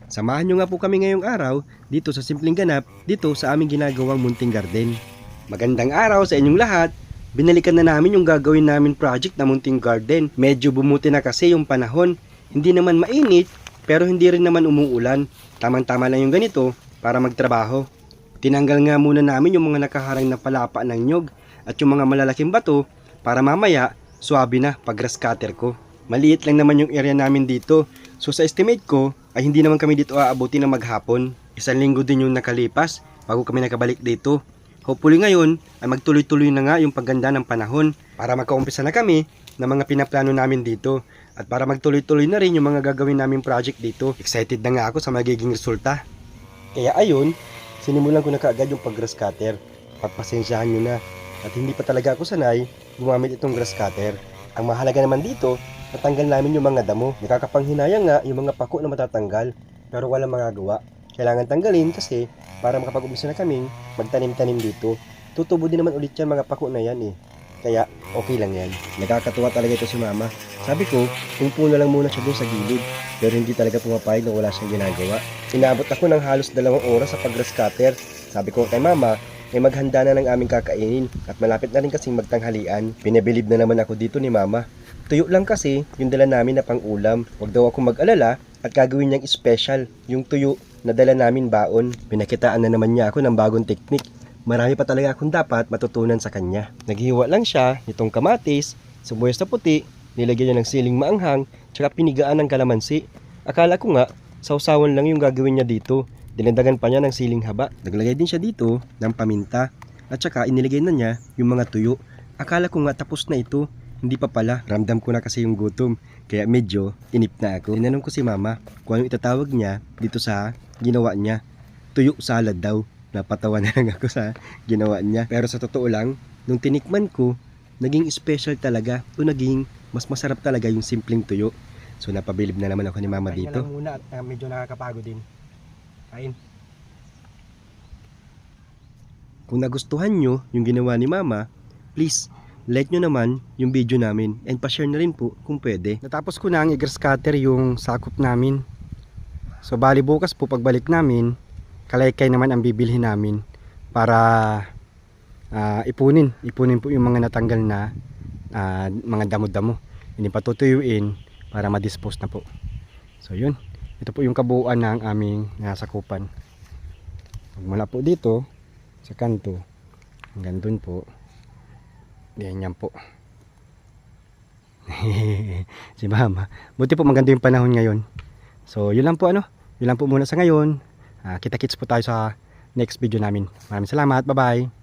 Samahan nyo nga po kami ngayong araw dito sa simpleng ganap dito sa aming ginagawang munting garden. Magandang araw sa inyong lahat. Binalikan na namin yung gagawin namin project na munting garden. Medyo bumuti na kasi yung panahon. Hindi naman mainit pero hindi rin naman umuulan. Tamang-tama lang yung ganito para magtrabaho. Tinanggal nga muna namin yung mga nakaharang na palapa ng nyog at yung mga malalaking bato para mamaya suwabe na pag grass cutter ko. Maliit lang naman yung area namin dito. So sa estimate ko ay hindi naman kami dito aabuti na maghapon. 1 linggo din yung nakalipas bago kami nakabalik dito. Hopefully ngayon ay magtuloy-tuloy na nga yung pagganda ng panahon para magkaumpisa na kami ng mga pinaplano namin dito. At para magtuloy-tuloy na rin yung mga gagawin naming project dito. Excited na nga ako sa magiging resulta. Kaya ayun, sinimulan ko na kaagad yung pag-grass cutter. Pagpasensyahan nyo na. At hindi pa talaga ako sanay gumamit itong grass cutter. Ang mahalaga naman dito, natanggal namin yung mga damo. Nakakapanghinayang nga yung mga pako na matatanggal. Pero walang magagawa. Kailangan tanggalin kasi para makapag-umpisa na kaming magtanim-tanim dito. Tutubo din naman ulit yan mga pako na yan eh. Kaya okay lang yan. Nakakatuwa talaga ito si mama. Sabi ko, tungpo na lang muna siya doon sa gilid. Pero hindi talaga pumapayag na wala siyang ginagawa. Inabot ako ng halos 2 oras sa pag-grass cutter. Sabi ko kay mama, ay maghanda na ng aming kakainin at malapit na rin kasing magtanghalian. Pinabilib na naman ako dito ni mama. Tuyo lang kasi yung dala namin na pang-ulam. Huwag daw ako mag-alala at gagawin niyang special yung tuyo na dala namin baon. Pinakitaan na naman niya ako ng bagong teknik. Marami pa talaga akong dapat matutunan sa kanya. Naghiwa lang siya nitong kamatis, sibuyas na puti, nilagyan niya ng siling maanghang, tsaka pinigaan ng kalamansi. Akala ko nga, sausawan lang yung gagawin niya dito. Dinagdagan pa niya ng siling haba. Naglagay din siya dito ng paminta. At tsaka inilagay na niya yung mga tuyo. Akala ko nga tapos na ito. Hindi pa pala. Ramdam ko na kasi yung gutom. Kaya medyo inip na ako. Tinanong ko si mama kung anong itatawag niya dito sa ginawa niya. Tuyo salad daw. Napatawa na lang ako sa ginawa niya. Pero sa totoo lang, nung tinikman ko, naging special talaga. O naging mas masarap talaga yung simpleng tuyo. So napabilib na naman ako ni mama dito. Kaya lang muna at medyo nakakapagod din. Kain. Kung nagustuhan nyo yung ginawa ni mama, please like nyo naman yung video namin and pa-share na rin po kung pwede. Natapos ko na ang i-grass cutter yung sakop namin. So bali bukas po pagbalik namin, kalaykay naman ang bibilhin namin para ipunin po yung mga natanggal na mga damo-damo. Hindi patutuyuin para ma-dispose na po. So yun, ito po yung kabuuan ng aming nasakupan. Mula po dito sa kanto hanggang dun po. Yan po. Si mama. Buti po maganda yung panahon ngayon. So yun lang po Yun lang po muna sa ngayon. Kita-kits po tayo sa next video namin. Maraming salamat. Bye bye.